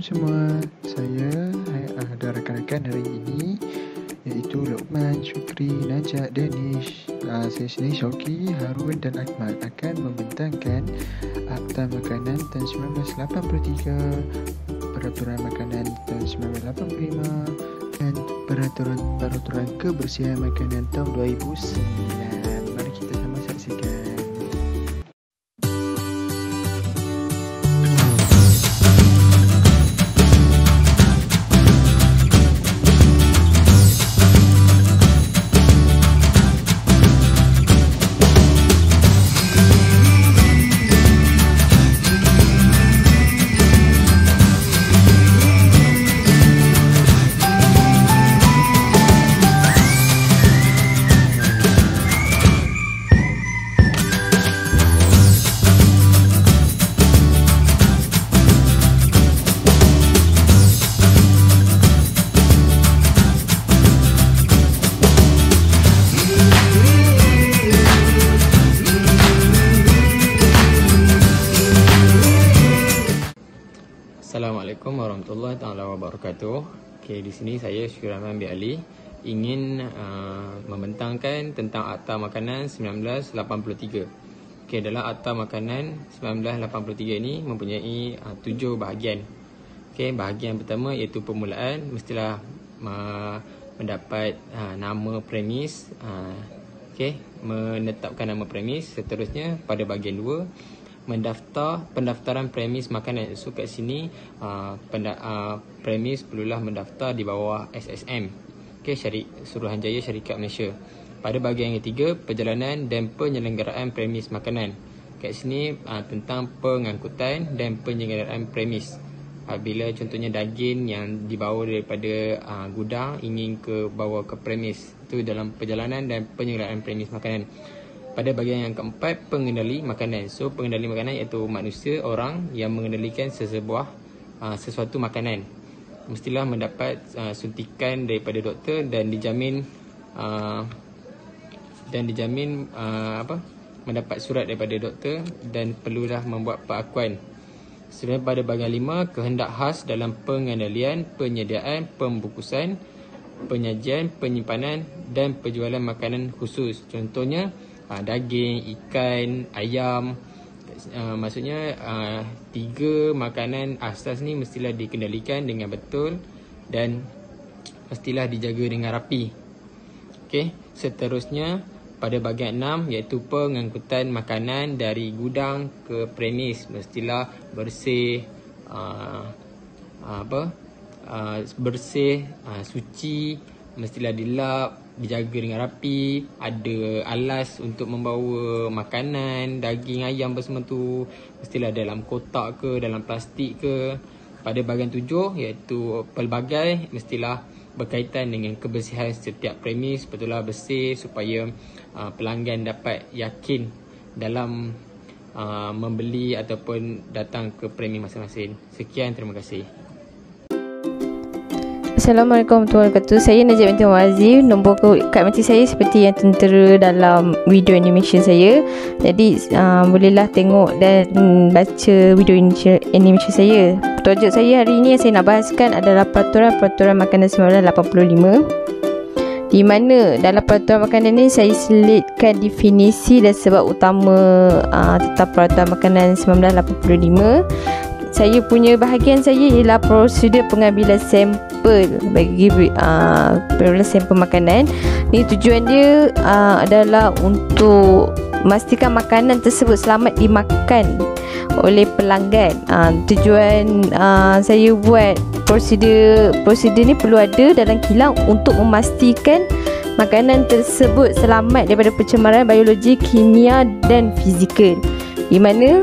semua, saya ada rekan-rekan hari ini iaitu Luqman, Syukri, Najat, Danish. Saya sendiri Syauqi, Harun dan Ahmad akan membentangkan Akta Makanan tahun 1983, Peraturan Makanan tahun 1985 dan Peraturan Kebersihan Makanan tahun 2009. Mari kita sama saksikan. Assalamualaikum warahmatullahi taala wabarakatuh. Okey, di sini saya Syukri Rahman bin Ali ingin membentangkan tentang Akta Makanan 1983. Okey, dalam Akta Makanan 1983 ini mempunyai 7 bahagian. Okey, bahagian pertama iaitu permulaan, mestilah mendapat nama premis. Okey, menetapkan nama premis. Seterusnya pada bahagian 2 pendaftaran premis makanan. So kat sini premis perlulah mendaftar di bawah SSM, Suruhanjaya Syarikat Malaysia. Pada bahagian yang ketiga, perjalanan dan penyelenggaraan premis makanan. Kat sini tentang pengangkutan dan penyelenggaraan premis. Bila contohnya daging yang dibawa daripada gudang ingin bawa ke premis, itu dalam perjalanan dan penyelenggaraan premis makanan. Pada bahagian yang keempat, pengendali makanan. So pengendali makanan iaitu manusia, orang yang mengendalikan sesuatu makanan. Mestilah mendapat suntikan daripada doktor dan dijamin mendapat surat daripada doktor dan perlulah membuat pengakuan. Sebenarnya pada bahagian 5, kehendak khas dalam pengendalian, penyediaan, pembungkusan, penyajian, penyimpanan dan penjualan makanan khusus. Contohnya daging, ikan, ayam. Maksudnya 3 makanan asas ni mestilah dikendalikan dengan betul dan mestilah dijaga dengan rapi. Okey, seterusnya pada bahagian 6 iaitu pengangkutan makanan dari gudang ke premis. Mestilah bersih, suci, mestilah dilap, dijaga dengan rapi, ada alas untuk membawa makanan, daging, ayam semua tu mestilah dalam kotak ke, dalam plastik ke. Pada bahagian 7 iaitu pelbagai, mestilah berkaitan dengan kebersihan setiap premis, betullah bersih supaya pelanggan dapat yakin dalam membeli ataupun datang ke premis masing-masing. Sekian, terima kasih. Assalamualaikum warahmatullahi wabarakatuh. Saya Najat binti Muazzim. Nombor kad mati saya seperti yang tertera dalam video animation saya. Jadi bolehlah tengok dan baca video animation saya. Tajuk saya hari ini yang saya nak bahaskan adalah Peraturan Makanan 1985, di mana dalam peraturan makanan ini saya selitkan definisi dan sebab utama tentang Peraturan Makanan 1985. Saya punya bahagian saya ialah prosedur pengambilan sampel bagi pengambilan sampel makanan. Ni tujuan dia adalah untuk memastikan makanan tersebut selamat dimakan oleh pelanggan. Tujuan saya buat prosedur ni perlu ada dalam kilang untuk memastikan makanan tersebut selamat daripada pencemaran biologi, kimia dan fizikal. Di mana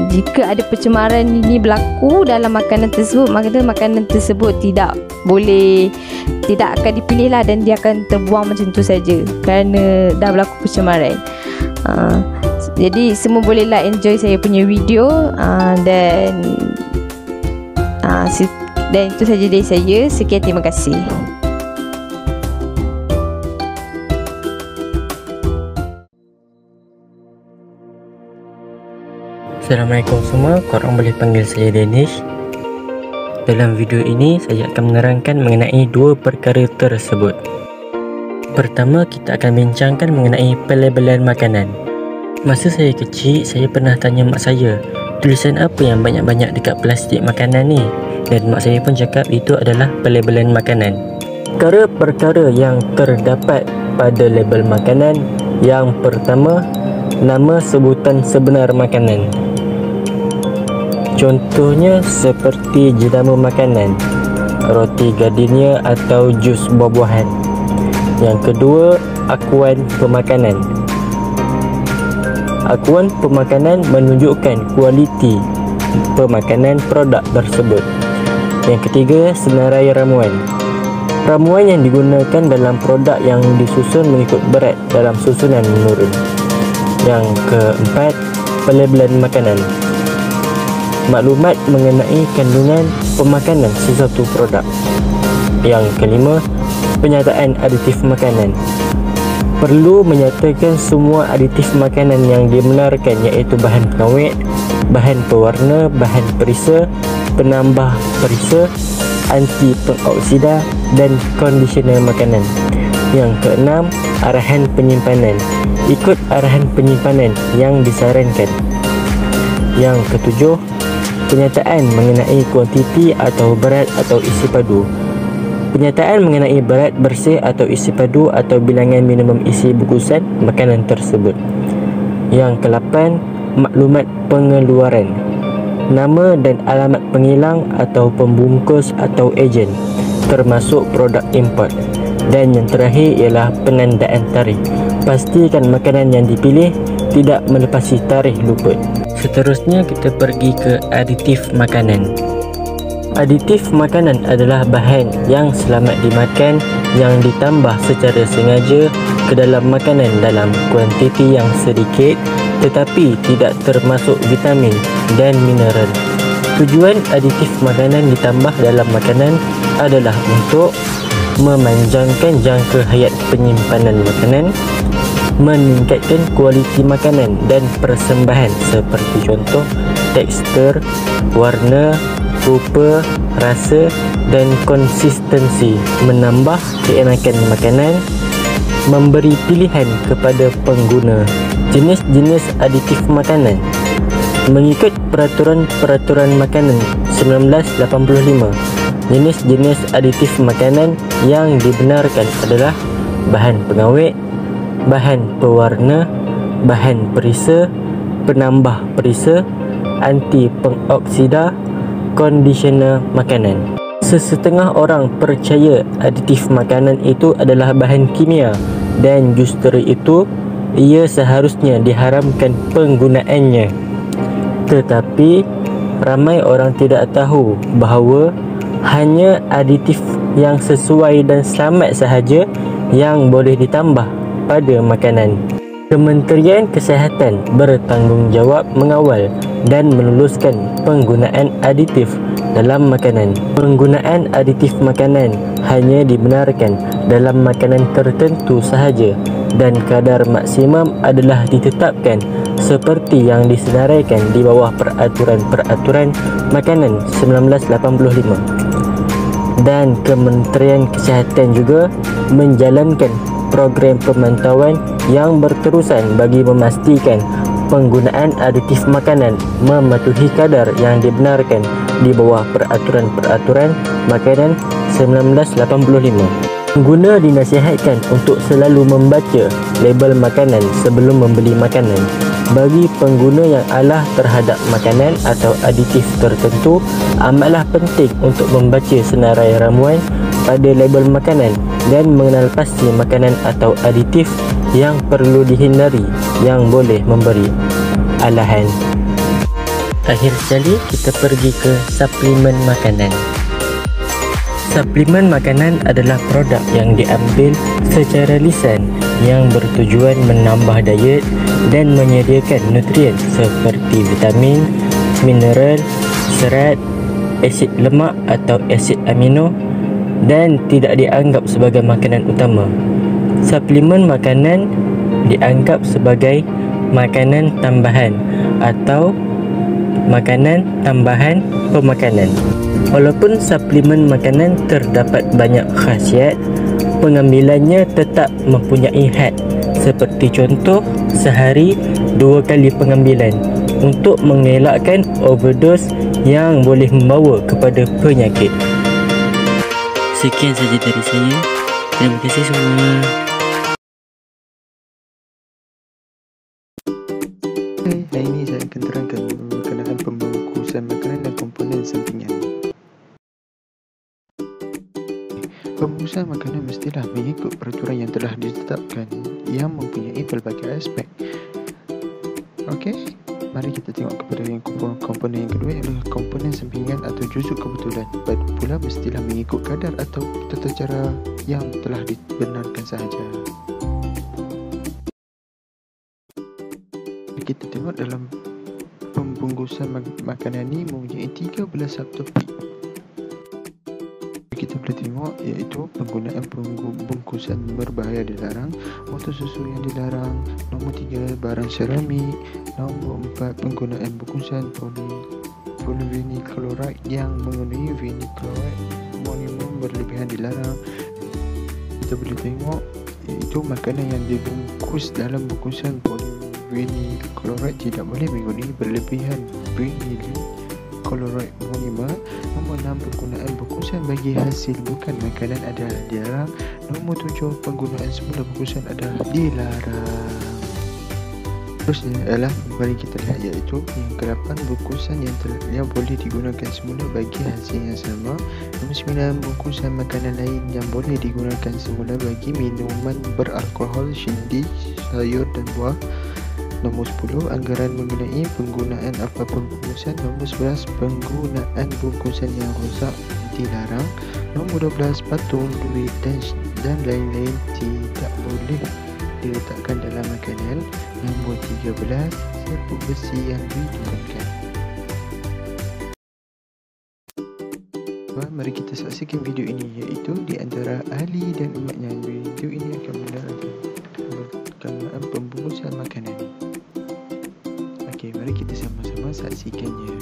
jika ada pencemaran ini berlaku dalam makanan tersebut, maka makanan tersebut tidak akan dipilih lah, dan dia akan terbuang macam tu saja kerana dah berlaku pencemaran. Jadi semua bolehlah enjoy saya punya video, dan itu saja dari saya. Sekian, terima kasih. Assalamualaikum semua, korang boleh panggil saya Danish. Dalam video ini, saya akan menerangkan mengenai dua perkara tersebut. Pertama, kita akan bincangkan mengenai pelabelan makanan. Masa saya kecil, saya pernah tanya mak saya, tulisan apa yang banyak-banyak dekat plastik makanan ni? Dan mak saya pun cakap itu adalah pelabelan makanan. Perkara-perkara yang terdapat pada label makanan. Yang pertama, nama sebutan sebenar makanan. Contohnya seperti jenama makanan, roti gardenia atau jus buah-buahan. Yang kedua, akuan pemakanan. Akuan pemakanan menunjukkan kualiti pemakanan produk tersebut. Yang ketiga, senarai ramuan. Ramuan yang digunakan dalam produk yang disusun mengikut berat dalam susunan menurun. Yang keempat, pelabelan makanan. Maklumat mengenai kandungan pemakanan sesuatu produk. Yang kelima, penyataan aditif makanan. Perlu menyatakan semua aditif makanan yang dibenarkan, iaitu bahan pengawet, bahan pewarna, bahan perisa, penambah perisa, anti pengoksida dan kondisioner makanan. Yang keenam, arahan penyimpanan. Ikut arahan penyimpanan yang disarankan. Yang ketujuh, penyataan mengenai kuantiti atau berat atau isi padu. Penyataan mengenai berat bersih atau isi padu atau bilangan minimum isi bungkusan makanan tersebut. Yang ke-8, maklumat pengeluaran. Nama dan alamat pengilang atau pembungkus atau ejen, termasuk produk import. Dan yang terakhir ialah penandaan tarikh. Pastikan makanan yang dipilih tidak melepasi tarikh luput. Seterusnya kita pergi ke aditif makanan. Aditif makanan adalah bahan yang selamat dimakan yang ditambah secara sengaja ke dalam makanan dalam kuantiti yang sedikit tetapi tidak termasuk vitamin dan mineral. Tujuan aditif makanan ditambah dalam makanan adalah untuk memanjangkan jangka hayat penyimpanan makanan, meningkatkan kualiti makanan dan persembahan seperti contoh tekstur, warna, rupa, rasa dan konsistensi, menambah keenakan makanan, memberi pilihan kepada pengguna. Jenis-jenis aditif makanan. Mengikut peraturan makanan 1985, jenis-jenis aditif makanan yang dibenarkan adalah bahan pengawet, bahan pewarna, bahan perisa, penambah perisa, anti pengoksida, kondisioner makanan. Sesetengah orang percaya aditif makanan itu adalah bahan kimia dan justru itu ia seharusnya diharamkan penggunaannya. Tetapi ramai orang tidak tahu bahawa hanya aditif yang sesuai dan selamat sahaja yang boleh ditambah pada makanan. Kementerian Kesihatan bertanggungjawab mengawal dan meluluskan penggunaan aditif dalam makanan. Penggunaan aditif makanan hanya dibenarkan dalam makanan tertentu sahaja dan kadar maksimum adalah ditetapkan seperti yang disenaraikan di bawah Peraturan Makanan 1985. Dan Kementerian Kesihatan juga menjalankan program pemantauan yang berterusan bagi memastikan penggunaan aditif makanan mematuhi kadar yang dibenarkan di bawah Peraturan Makanan 1985. Pengguna dinasihatkan untuk selalu membaca label makanan sebelum membeli makanan. Bagi pengguna yang alah terhadap makanan atau aditif tertentu, amatlah penting untuk membaca senarai ramuan pada label makanan dan mengenal pasti makanan atau aditif yang perlu dihindari yang boleh memberi alahan. Akhir sekali kita pergi ke suplemen makanan. Suplemen makanan adalah produk yang diambil secara lisan yang bertujuan menambah diet dan menyediakan nutrien seperti vitamin, mineral, serat, asid lemak atau asid amino dan tidak dianggap sebagai makanan utama. Suplemen makanan dianggap sebagai makanan tambahan atau makanan tambahan pemakanan. Walaupun suplemen makanan terdapat banyak khasiat, pengambilannya tetap mempunyai had. Seperti contoh, sehari 2 kali pengambilan untuk mengelakkan overdose yang boleh membawa kepada penyakit. Sekian saja dari saya. Terima kasih semua. Hari ini saya akan terangkan berkenaan pembungkusan makanan dan komponen sampingan. Pembungkusan makanan mestilah mengikut peraturan yang telah ditetapkan yang mempunyai pelbagai aspek. Okey, mari kita tengok kepada yang komponen yang kedua, ialah komponen sampingan atau juzuk kebetulan. Pula mestilah mengikut kadar atau tata cara yang telah dibenarkan sahaja. Kita tengok dalam pembungkusan makanan ni mempunyai 13 subtopik. Kita boleh tengok iaitu penggunaan bungkusan berbahaya dilarang, botol susu yang dilarang, nombor 3 barang seramik, nombor 4 penggunaan bungkusan polyvinyl chloride yang mengandungi vinyl chloride monomer berlebihan dilarang. Kita boleh tengok iaitu makanan yang dibungkus dalam bungkusan polyvinyl chloride tidak boleh mengandungi berlebihan vinyl chloride monomer. Nombor 6 penggunaan bungkusan bagi hasil bukan makanan adalah dilarang. Nombor 7 penggunaan semula bungkusan adalah dilarang. Terusnya adalah mari kita lihat iaitu yang ke-8 bungkusan yang boleh digunakan semula bagi hasil yang sama. Nombor 9 bungkusan makanan lain yang boleh digunakan semula bagi minuman beralkohol, shindy, sayur dan buah. Nombor 10 anggaran mengenai penggunaan apapun bungkusan. Nombor 11 penggunaan bungkusan yang rosak dilarang. Nombor 12 patung, duit dan lain-lain tidak boleh diletakkan dalam makanan. Nombor 13 serbuk besi yang diturunkan. Mari kita saksikan video ini iaitu di antara ahli dan umatnya. Video ini akan menerangkan berkenaan pembungkusan makanan. Okey, mari kita sama-sama saksikannya.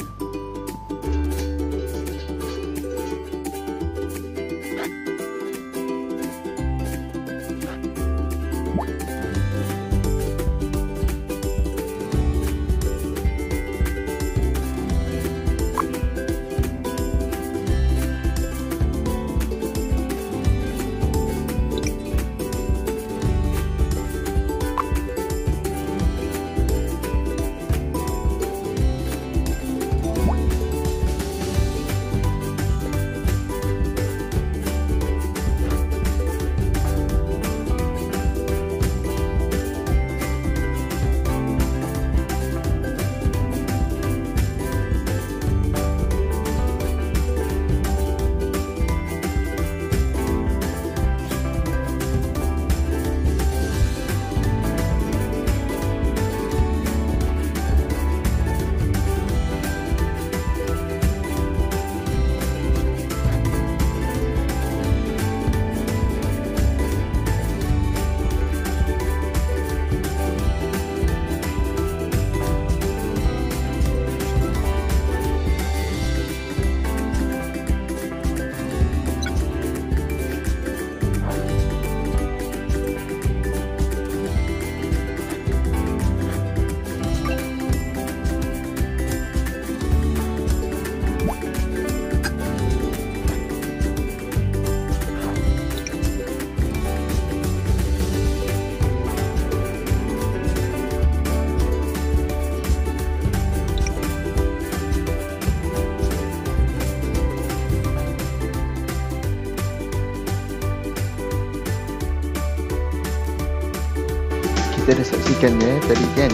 Kita dah saksikan tadi kan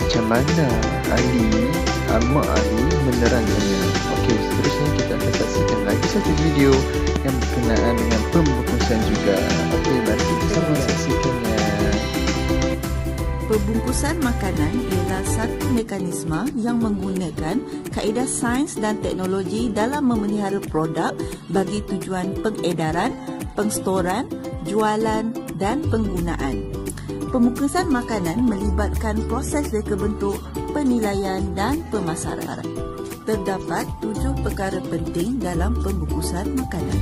macam mana Ahmad Ali menerangkannya. Okey, seterusnya kita akan saksikan lagi satu video yang berkenaan dengan pembungkusan juga. Okey, mari kita sama saksikannya. Pembungkusan makanan ialah satu mekanisme yang menggunakan kaedah sains dan teknologi dalam memelihara produk bagi tujuan pengedaran, pengstoran, jualan dan penggunaan. Pembungkusan makanan melibatkan proses reka bentuk, penilaian dan pemasaran. terdapat 7 perkara penting dalam pembungkusan makanan,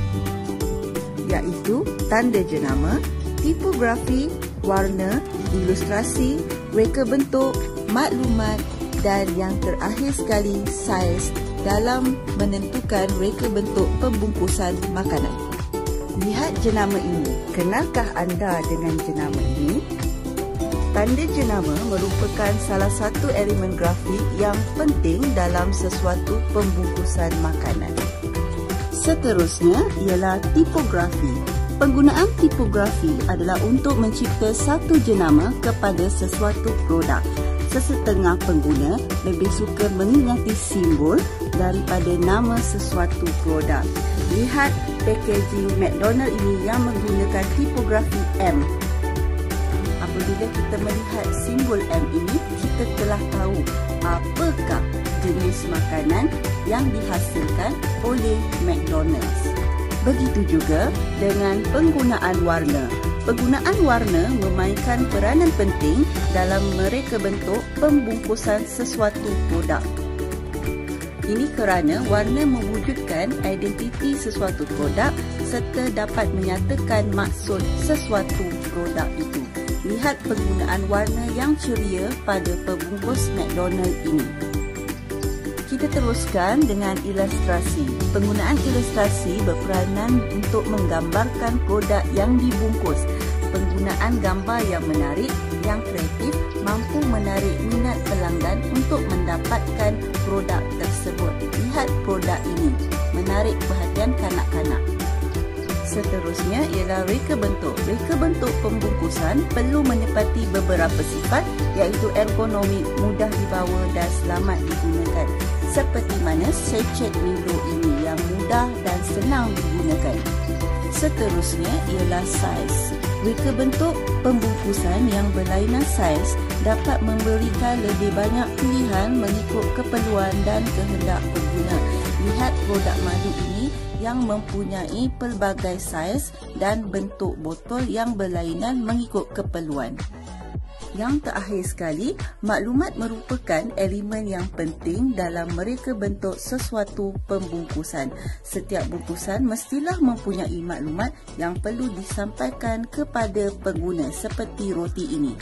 iaitu tanda jenama, tipografi, warna, ilustrasi, reka bentuk, maklumat dan yang terakhir sekali saiz dalam menentukan reka bentuk pembungkusan makanan. Lihat jenama ini. Kenalkah anda dengan jenama ini? Tanda jenama merupakan salah satu elemen grafik yang penting dalam sesuatu pembungkusan makanan. Seterusnya ialah tipografi. Penggunaan tipografi adalah untuk mencipta satu jenama kepada sesuatu produk. Sesetengah pengguna lebih suka mengingati simbol daripada nama sesuatu produk. Lihat packaging McDonald ini yang menggunakan tipografi M. Apabila kita melihat simbol M ini, kita telah tahu apakah jenis makanan yang dihasilkan oleh McDonald's. Begitu juga dengan penggunaan warna. Penggunaan warna memainkan peranan penting dalam mereka bentuk pembungkusan sesuatu produk. Ini kerana warna mewujudkan identiti sesuatu produk serta dapat menyatakan maksud sesuatu produk itu. Lihat penggunaan warna yang ceria pada pembungkus McDonald ini. Kita teruskan dengan ilustrasi. Penggunaan ilustrasi berperanan untuk menggambarkan produk yang dibungkus. Penggunaan gambar yang menarik, yang kreatif mampu menarik minat pelanggan untuk mendapatkan produk tersebut. Lihat produk ini, menarik perhatian kanak-kanak. Seterusnya ialah reka bentuk. Reka bentuk pembungkusan perlu menepati beberapa sifat iaitu ergonomik, mudah dibawa dan selamat digunakan. Seperti mana sachet Milo ini yang mudah dan senang digunakan. Seterusnya ialah saiz. Reka bentuk pembungkusan yang berlainan saiz dapat memberikan lebih banyak pilihan mengikut keperluan dan kehendak pengguna. Lihat produk madu ini yang mempunyai pelbagai saiz dan bentuk botol yang berlainan mengikut keperluan. Yang terakhir sekali, maklumat merupakan elemen yang penting dalam mereka bentuk sesuatu pembungkusan. Setiap bungkusan mestilah mempunyai maklumat yang perlu disampaikan kepada pengguna seperti roti ini.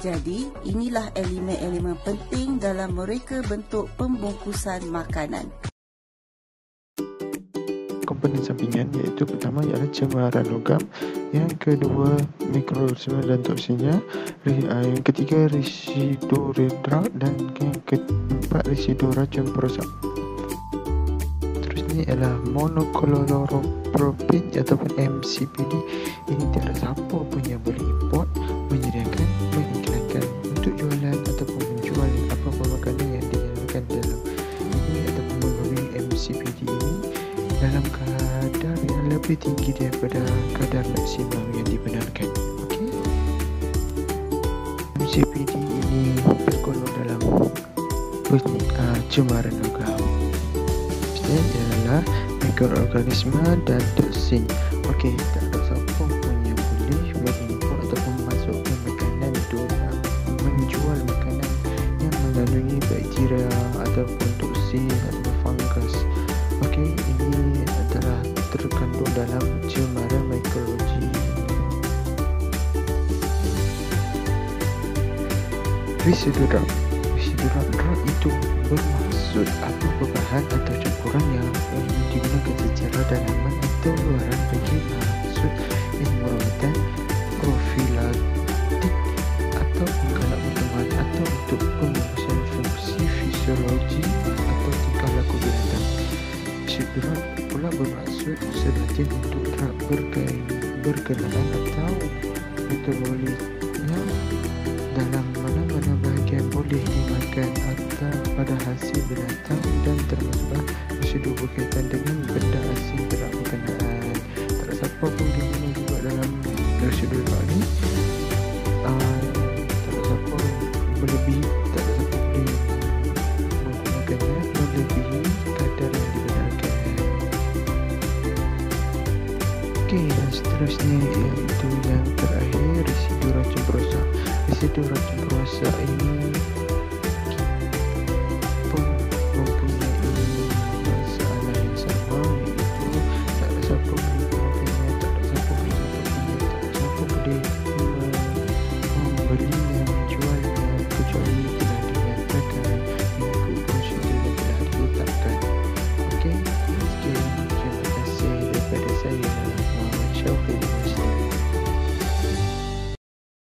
Jadi, inilah elemen-elemen penting dalam mereka bentuk pembungkusan makanan. Komponen sampingan iaitu pertama ialah cemaran logam, yang kedua mikroorganisme dan toksinnya, yang ketiga residu nitrat dan yang keempat residu racun perosak. Terusnya ialah monoklorpropin ataupun MCPD. Ini tiada siapa pun yang boleh import, menyediakan, mengiklankan untuk jualan ataupun menjual apa-apa makanan yang dinyatakan dalam ini ataupun melalui MCPD ini dalam kadar yang lebih tinggi daripada kadar maksimum yang dibenarkan. Okey. MCPD ini tergolong dalam cemaran logam. Seterusnya adalah mikroorganisme dan toksin. Okey, tak ada siapa pun yang boleh mengimport ataupun memasukkan makanan dalam menjual makanan yang mengandungi bakteria ataupun toksin atau fungus. Okey, ini adalah terkandung dalam cemaran mikrobiologi. Residu drug. Residu drug itu bermaksud apa bahan atau campuran yang digunakan secara dalaman atau luaran bagi maksud yang merupakan profilaktik atau penggalak pertemuan atau untuk pembungkusan fungsi fisiologi atau tingkah laku binatang. Drug pula bermaksud sedatin untuk drug berkenaan atau metaboliknya dalam mana-mana bahagian boleh dimakan atau pada hasil binatang dan termasuklah residu berkaitan dengan benda asing drug berkenaan. Tak ada siapa pun diguna juga dalam residu drug ni. Tak ada siapa berlebih, tak ada siapa boleh menggunakannya melebihi kadar yang dibenarkan. Okey, dan seterusnya iaitu yang terakhir residu racun perosak. Residu racun perosak ini mempunyai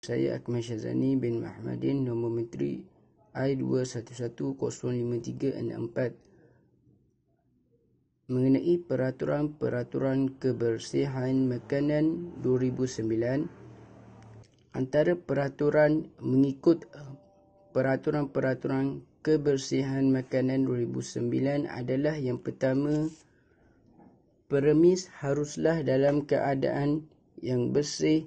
Saya Akmal Syazani bin Mahmadin, nombor menteri I21105364 mengenai peraturan-peraturan kebersihan makanan 2009. Antara peraturan mengikut peraturan-peraturan kebersihan makanan 2009 adalah yang pertama, premis haruslah dalam keadaan yang bersih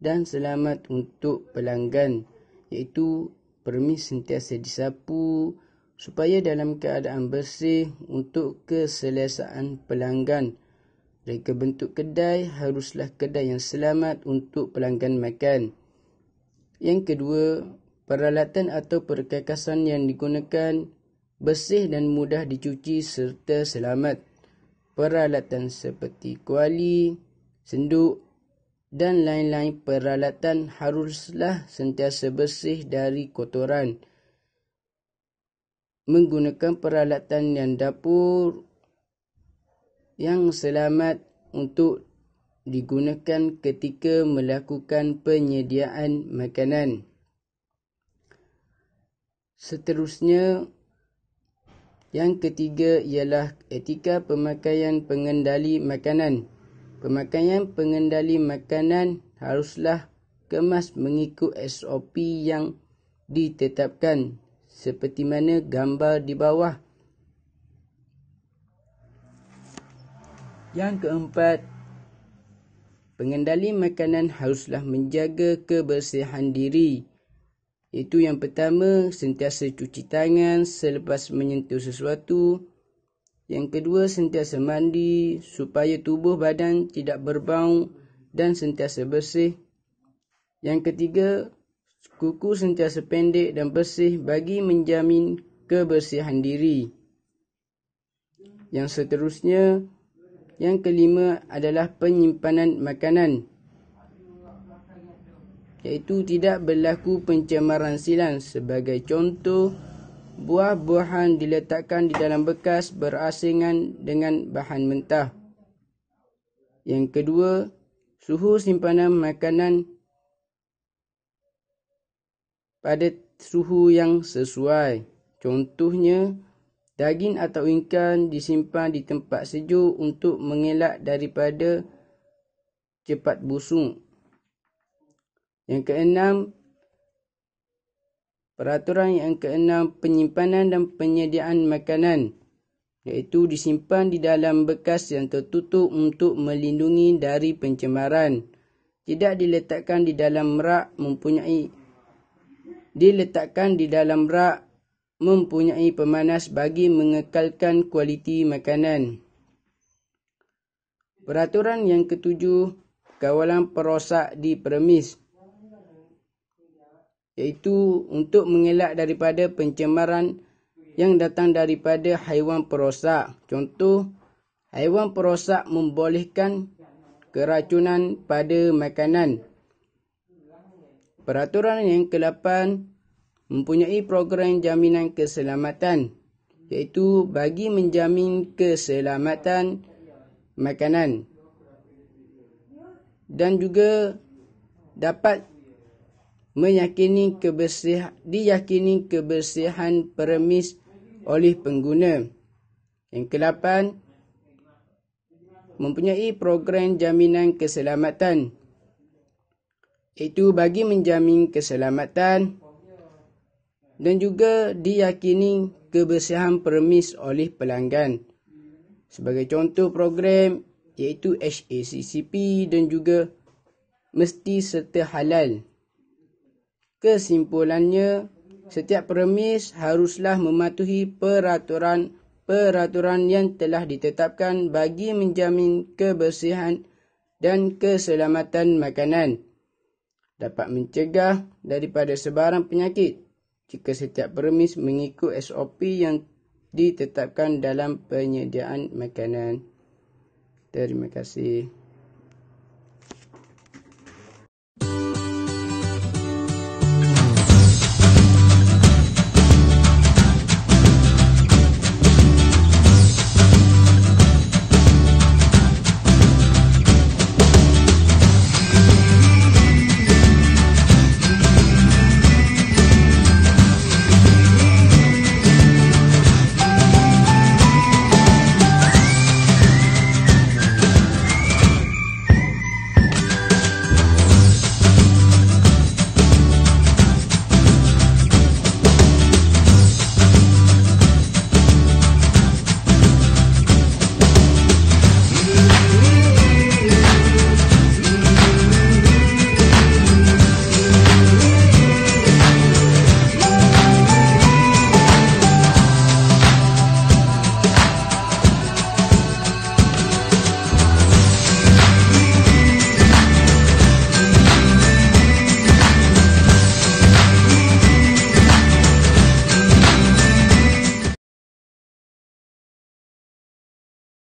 dan selamat untuk pelanggan, iaitu premis sentiasa disapu supaya dalam keadaan bersih untuk keselesaan pelanggan. Reka bentuk kedai haruslah kedai yang selamat untuk pelanggan makan. Yang kedua, peralatan atau perkakasan yang digunakan bersih dan mudah dicuci serta selamat. Peralatan seperti kuali, senduk dan lain-lain peralatan haruslah sentiasa bersih dari kotoran. Menggunakan peralatan yang dapur yang selamat untuk digunakan ketika melakukan penyediaan makanan. Seterusnya, yang ketiga ialah etika pemakaian pengendali makanan. Pemakaian pengendali makanan haruslah kemas mengikut SOP yang ditetapkan seperti mana gambar di bawah. Yang keempat, pengendali makanan haruslah menjaga kebersihan diri. Itu yang pertama, sentiasa cuci tangan selepas menyentuh sesuatu. Yang kedua, sentiasa mandi supaya tubuh badan tidak berbau dan sentiasa bersih. Yang ketiga, kuku sentiasa pendek dan bersih bagi menjamin kebersihan diri. Yang seterusnya, yang kelima adalah penyimpanan makanan, iaitu tidak berlaku pencemaran silang. Sebagai contoh, buah-buahan diletakkan di dalam bekas berasingan dengan bahan mentah. Yang kedua, suhu simpanan makanan pada suhu yang sesuai. Contohnya, daging atau ikan disimpan di tempat sejuk untuk mengelak daripada cepat busuk. Yang keenam, peraturan yang keenam, penyimpanan dan penyediaan makanan, iaitu disimpan di dalam bekas yang tertutup untuk melindungi dari pencemaran. Tidak diletakkan di dalam rak mempunyai pemanas bagi mengekalkan kualiti makanan. Peraturan yang ketujuh, kawalan perosak di premis, iaitu untuk mengelak daripada pencemaran yang datang daripada haiwan perosak. Contoh, haiwan perosak membolehkan keracunan pada makanan. Peraturan yang ke-8 mempunyai program jaminan keselamatan, iaitu bagi menjamin keselamatan makanan dan juga dapat diyakini kebersihan premis oleh pengguna. Yang ke-8 mempunyai program jaminan keselamatan, iaitu bagi menjamin keselamatan dan juga diyakini kebersihan premis oleh pelanggan. Sebagai contoh program iaitu HACCP dan juga mesti serta halal. Kesimpulannya, setiap premis haruslah mematuhi peraturan yang telah ditetapkan bagi menjamin kebersihan dan keselamatan makanan. Dapat mencegah daripada sebarang penyakit jika setiap premis mengikut SOP yang ditetapkan dalam penyediaan makanan. Terima kasih.